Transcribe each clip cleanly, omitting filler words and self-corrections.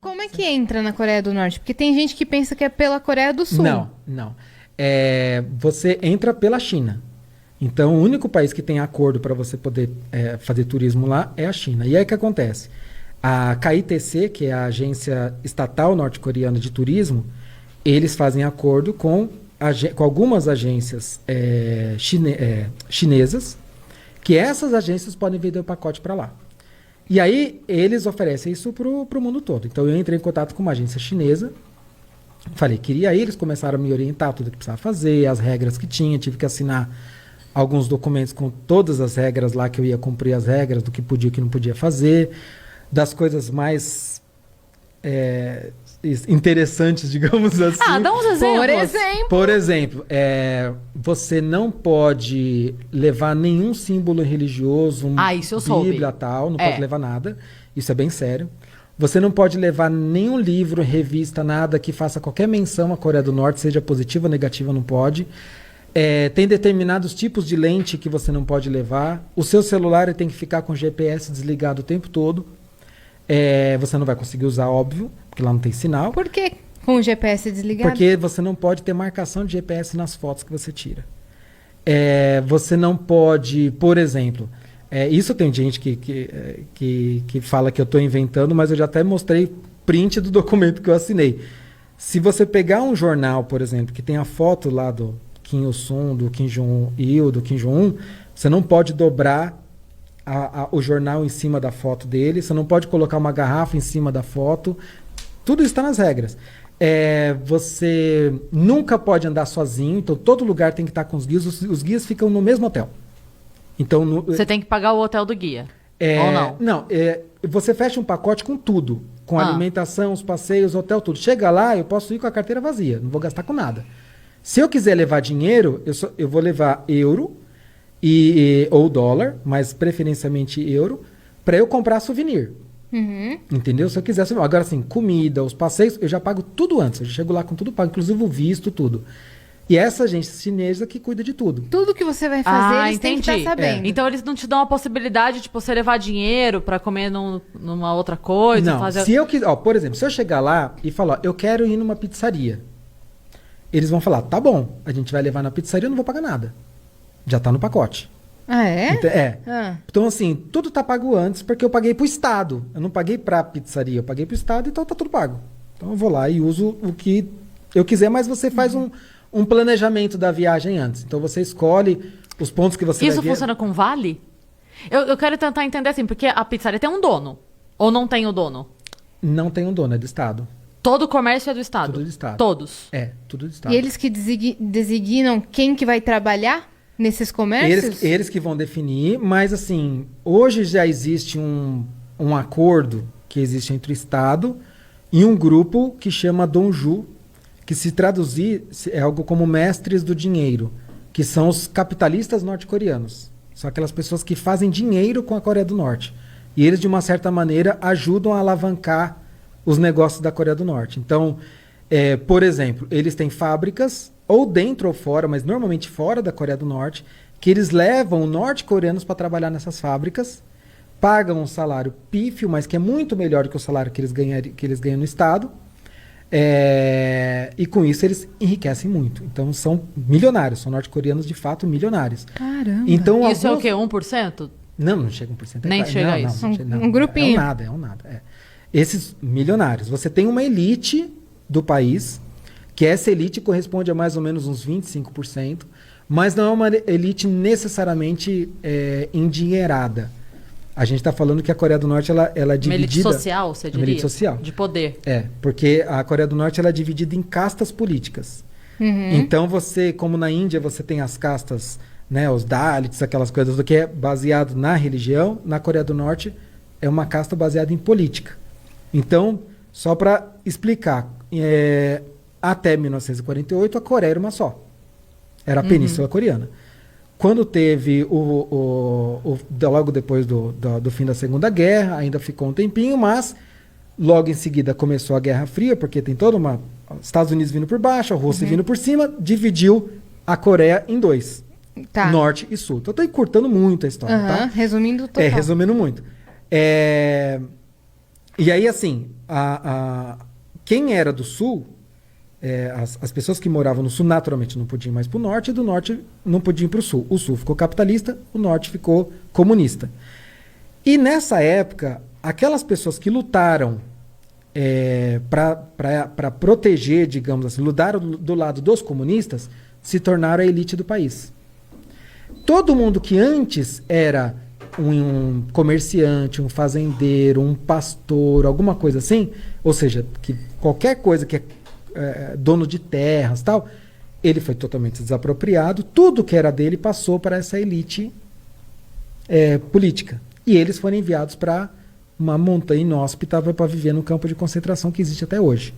Como é que entra na Coreia do Norte? Porque tem gente que pensa que é pela Coreia do Sul. Não. Você entra pela China. Então, o único país que tem acordo para você poder fazer turismo lá é a China. E aí o que acontece? A KITC, que é a agência estatal norte-coreana de turismo, eles fazem acordo com algumas agências chinesas, que essas agências podem vender o pacote para lá. E aí, eles oferecem isso para o mundo todo. Então, eu entrei em contato com uma agência chinesa, falei, queria ir, eles começaram a me orientar tudo o que precisava fazer, as regras que tinha, tive que assinar alguns documentos com todas as regras lá, que eu ia cumprir as regras do que podia e o que não podia fazer, das coisas mais interessantes, digamos assim. Dá uns exemplos. Por exemplo, você não pode levar nenhum símbolo religioso, isso eu soube. Bíblia, tal, não pode levar nada. Isso é bem sério. Você não pode levar nenhum livro, revista, nada que faça qualquer menção à Coreia do Norte, seja positiva ou negativa, não pode. Tem determinados tipos de lente que você não pode levar. O seu celular tem que ficar com o GPS desligado o tempo todo. Você não vai conseguir usar, óbvio, porque lá não tem sinal. Por que com o GPS desligado? Porque você não pode ter marcação de GPS nas fotos que você tira. Você não pode, por exemplo... isso tem gente que fala que eu estou inventando, mas eu já até mostrei print do documento que eu assinei. Se você pegar um jornal, por exemplo, que tem a foto lá do Kim Il-sung, do Kim Jong-il, do Kim Jong-un, você não pode dobrar o jornal em cima da foto dele, você não pode colocar uma garrafa em cima da foto. Tudo isso está nas regras. Você nunca pode andar sozinho, então todo lugar tem que estar com os guias. Os guias ficam no mesmo hotel. Então, você tem que pagar o hotel do guia, ou não? Não, você fecha um pacote com tudo. Com alimentação, os passeios, hotel, tudo. Chega lá, eu posso ir com a carteira vazia, não vou gastar com nada. Se eu quiser levar dinheiro, eu vou levar euro ou dólar, mas preferencialmente euro, para eu comprar souvenir. Uhum. Entendeu? Se eu quiser souvenir. Agora, assim, comida, os passeios, eu já pago tudo antes. Eu já chego lá com tudo pago, inclusive o visto, tudo. E essa agência chinesa que cuida de tudo. Tudo que você vai fazer, eles têm que estar sabendo. Então eles não te dão a possibilidade de você levar dinheiro pra comer numa outra coisa? Não, se eu quiser... por exemplo, se eu chegar lá e falar, eu quero ir numa pizzaria, eles vão falar, tá bom, a gente vai levar na pizzaria, eu não vou pagar nada. Já tá no pacote. Ah, é? Então, assim, tudo tá pago antes, porque eu paguei pro Estado. Eu não paguei pra pizzaria, eu paguei pro Estado, então tá tudo pago. Então eu vou lá e uso o que eu quiser, mas você faz um planejamento da viagem antes. Então você escolhe os pontos que você vai ver. Isso funciona com vale? Eu quero tentar entender assim, porque a pizzaria tem um dono. Ou não tem o dono? Não tem um dono, é do Estado. Todo o comércio é do Estado? Tudo do Estado. Todos? Tudo do Estado. E eles que designam quem que vai trabalhar nesses comércios? Eles que vão definir, mas assim, hoje já existe um acordo que existe entre o Estado e um grupo que chama Donju, que se traduzir é algo como mestres do dinheiro, que são os capitalistas norte-coreanos. São aquelas pessoas que fazem dinheiro com a Coreia do Norte. E eles, de uma certa maneira, ajudam a alavancar os negócios da Coreia do Norte. Então, por exemplo, eles têm fábricas, ou dentro ou fora, mas normalmente fora da Coreia do Norte, que eles levam norte-coreanos para trabalhar nessas fábricas, pagam um salário pífio, mas que é muito melhor do que o salário que eles ganham no Estado. E com isso eles enriquecem muito. Então são milionários, são norte-coreanos de fato milionários. Caramba. Então, isso é o quê? 1%? Não chega a 1%. Nem chega a isso. Um grupinho. É um nada. Esses milionários. Você tem uma elite do país, que essa elite corresponde a mais ou menos uns 25%, mas não é uma elite necessariamente endinheirada. A gente está falando que a Coreia do Norte ela é dividida... Uma elite social, você diria? Uma elite social. De poder. Porque a Coreia do Norte ela é dividida em castas políticas. Uhum. Então você, como na Índia, você tem as castas, né, os Dalits, aquelas coisas do que é baseado na religião. Na Coreia do Norte é uma casta baseada em política. Então, só para explicar, até 1948 a Coreia era uma só. Era a Península Coreana. Quando teve logo depois do fim da Segunda Guerra, ainda ficou um tempinho, mas logo em seguida começou a Guerra Fria, porque tem toda uma... Estados Unidos vindo por baixo, a Rússia vindo por cima, dividiu a Coreia em dois. Tá. Norte e Sul. Então eu tô encurtando muito a história, tá? Resumindo total. Resumindo muito. E aí, assim, quem era do sul, as pessoas que moravam no sul naturalmente não podiam ir mais para o norte, e do norte não podiam ir para o sul. O sul ficou capitalista, o norte ficou comunista. E nessa época, aquelas pessoas que lutaram para proteger, digamos assim, lutaram do lado dos comunistas, se tornaram a elite do país. Todo mundo que antes era um comerciante, um fazendeiro, um pastor, alguma coisa assim, ou seja, que qualquer coisa que é dono de terras, tal, ele foi totalmente desapropriado, tudo que era dele passou para essa elite política. E eles foram enviados para uma montanha inóspita para viver no campo de concentração que existe até hoje.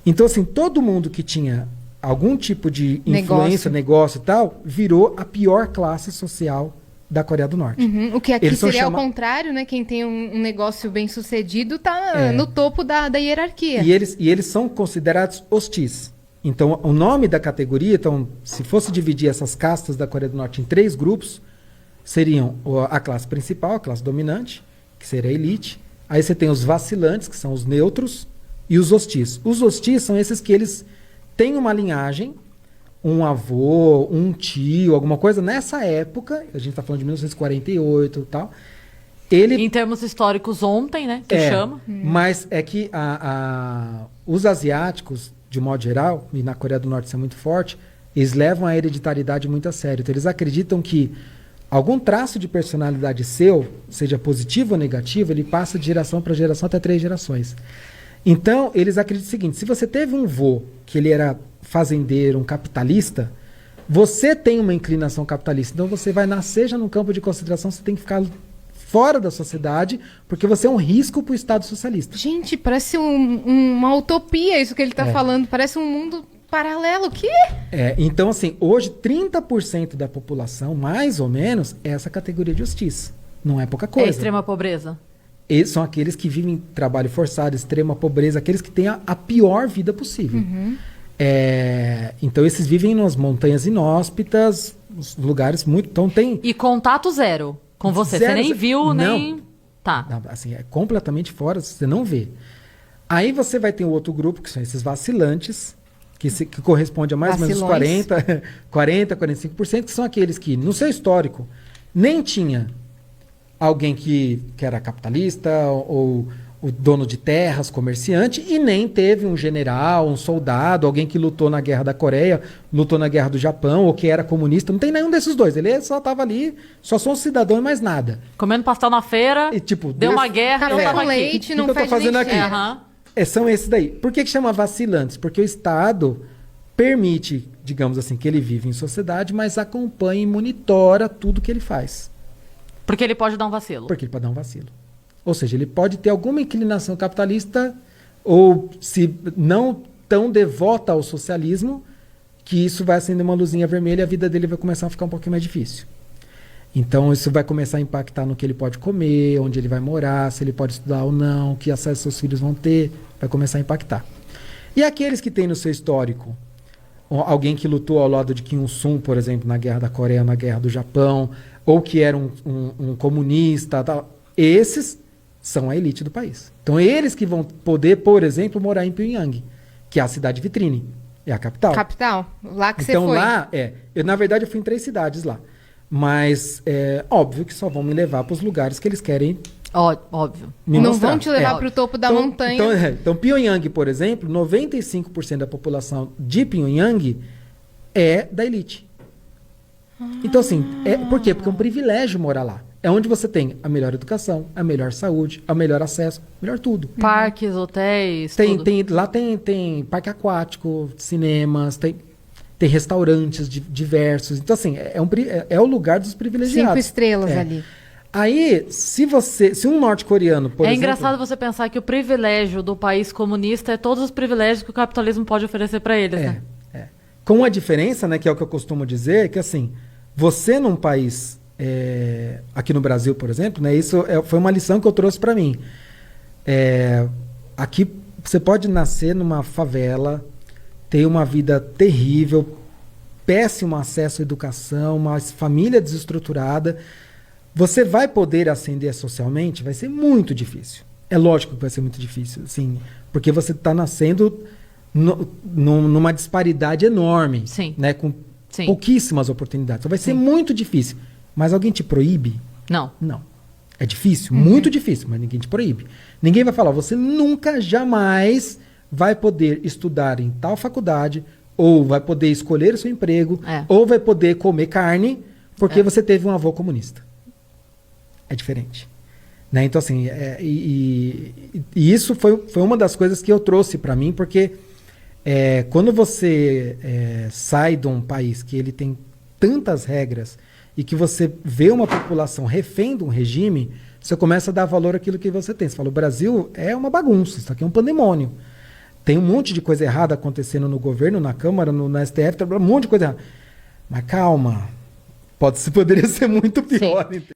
Então, assim, todo mundo que tinha algum tipo de influência, negócio e tal, virou a pior classe social da Coreia do Norte. Uhum. O que aqui Eles seria ao contrário, né? Quem tem um negócio bem sucedido tá no topo da hierarquia. E eles são considerados hostis. Então, o nome da categoria, então, se fosse dividir essas castas da Coreia do Norte em 3 grupos, seriam a classe principal, a classe dominante, que seria a elite. Aí você tem os vacilantes, que são os neutros, e os hostis. Os hostis são esses que eles têm uma linhagem, um avô, um tio, alguma coisa. Nessa época, a gente está falando de 1948 e tal, Em termos históricos, ontem, né? Que chama. Mas é que os asiáticos, de modo geral, e na Coreia do Norte isso é muito forte, eles levam a hereditariedade muito a sério. Então, eles acreditam que algum traço de personalidade seu, seja positivo ou negativo, ele passa de geração para geração até 3 gerações. Então, eles acreditam o seguinte: se você teve um vô que ele era fazendeiro, um capitalista, você tem uma inclinação capitalista. Então, você vai nascer já num campo de concentração, você tem que ficar fora da sociedade, porque você é um risco para o Estado socialista. Gente, parece uma utopia isso que ele está falando. Parece um mundo paralelo. O quê? Então, assim, hoje 30% da população, mais ou menos, é essa categoria de hostis. Não é pouca coisa. É extrema pobreza. Eles são aqueles que vivem em trabalho forçado, extrema pobreza, aqueles que têm a pior vida possível. Então, esses vivem nas montanhas inóspitas, lugares muito... Então, tem... E contato zero com você. Zero, você nem viu, não. nem... Tá. Assim, é completamente fora, você não vê. Aí você vai ter o outro grupo, que são esses vacilantes, que corresponde a mais ou menos 45%, que são aqueles que, no seu histórico, nem tinha alguém que era capitalista ou o dono de terras, comerciante, e nem teve um general, um soldado, alguém que lutou na Guerra da Coreia, lutou na Guerra do Japão, ou que era comunista. Não tem nenhum desses dois. Ele só estava ali, só sou um cidadão e mais nada. Comendo pastel na feira, E, tipo, deu uma guerra e eu Café tava com aqui. leite, não que eu tô faz fazendo nem aqui? cheiro. Aham. São esses daí. Por que chama vacilantes? Porque o Estado permite, digamos assim, que ele vive em sociedade, mas acompanha e monitora tudo que ele faz. Porque ele pode dar um vacilo. Porque ele pode dar um vacilo. Ou seja, ele pode ter alguma inclinação capitalista ou, se não tão devota ao socialismo, que isso vai acender uma luzinha vermelha e a vida dele vai começar a ficar um pouquinho mais difícil. Então, isso vai começar a impactar no que ele pode comer, onde ele vai morar, se ele pode estudar ou não, que acesso seus filhos vão ter, vai começar a impactar. E aqueles que têm no seu histórico alguém que lutou ao lado de Kim Il-sung, por exemplo, na Guerra da Coreia, na Guerra do Japão, ou que era um comunista, tal, esses são a elite do país. Então, eles que vão poder, por exemplo, morar em Pyongyang, que é a cidade vitrine, é a capital. Capital, lá que Então, você foi. lá, na verdade, eu fui em 3 cidades lá. Mas é óbvio que só vão me levar para os lugares que eles querem Óbvio. me Não mostrar. vão te levar para o topo da montanha. Então, Pyongyang, por exemplo, 95% da população de Pyongyang é da elite. Então, assim, por quê? Porque é um privilégio morar lá. É onde você tem a melhor educação, a melhor saúde, o melhor acesso, melhor tudo. Parques, hotéis, tudo. Lá tem parque aquático, cinemas, tem restaurantes diversos. Então, assim, é o lugar dos privilegiados. 5 estrelas ali. Aí, se um norte-coreano, por exemplo... É engraçado você pensar que o privilégio do país comunista é todos os privilégios que o capitalismo pode oferecer para eles, né? Com a diferença, né, que é o que eu costumo dizer, que assim, você num país, aqui no Brasil, por exemplo, né, isso foi uma lição que eu trouxe para mim. Aqui você pode nascer numa favela, ter uma vida terrível, péssimo acesso à educação, uma família desestruturada. Você vai poder ascender socialmente? Vai ser muito difícil. É lógico que vai ser muito difícil, sim. Porque você está nascendo numa disparidade enorme. Sim. Né, com Sim. pouquíssimas oportunidades. Então vai ser muito difícil. Mas alguém te proíbe? Não. Não. É difícil, muito difícil, mas ninguém te proíbe. Ninguém vai falar, você nunca, jamais vai poder estudar em tal faculdade, ou vai poder escolher o seu emprego, ou vai poder comer carne, porque você teve um avô comunista. É diferente. Né? Então, assim, e isso foi uma das coisas que eu trouxe para mim, porque quando você sai de um país que ele tem tantas regras e que você vê uma população refém de um regime, você começa a dar valor àquilo que você tem. Você fala, o Brasil é uma bagunça, isso aqui é um pandemônio. Tem um monte de coisa errada acontecendo no governo, na Câmara, no STF, um monte de coisa errada. Mas calma, poderia ser muito pior.